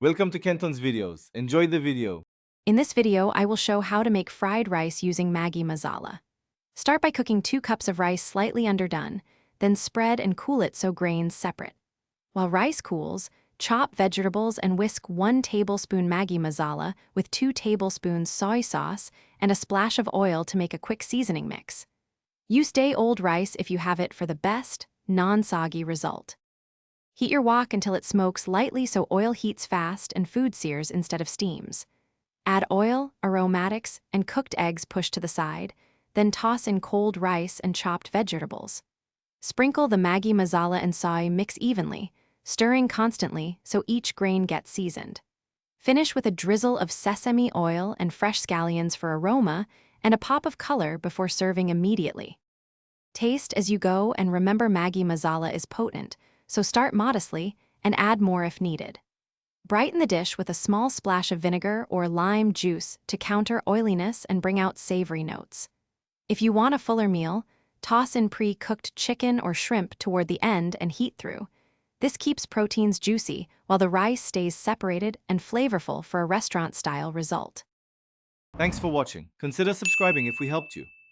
Welcome to Kenton's videos. Enjoy the video. In this video, I will show how to make fried rice using Maggi Masala. Start by cooking 2 cups of rice slightly underdone, then spread and cool it so grains separate. While rice cools, chop vegetables and whisk 1 tablespoon Maggi Masala with 2 tablespoons soy sauce and a splash of oil to make a quick seasoning mix. Use day-old rice if you have it for the best, non-soggy result. Heat your wok until it smokes lightly so oil heats fast and food sears instead of steams. Add oil, aromatics, and cooked eggs pushed to the side, then toss in cold rice and chopped vegetables. Sprinkle the Maggi Masala and soy mix evenly, stirring constantly so each grain gets seasoned. Finish with a drizzle of sesame oil and fresh scallions for aroma and a pop of color before serving immediately. Taste as you go and remember Maggi Masala is potent, so start modestly and add more if needed. Brighten the dish with a small splash of vinegar or lime juice to counter oiliness and bring out savory notes. If you want a fuller meal, toss in pre-cooked chicken or shrimp toward the end and heat through. This keeps proteins juicy while the rice stays separated and flavorful for a restaurant-style result. Thanks for watching. Consider subscribing if we helped you.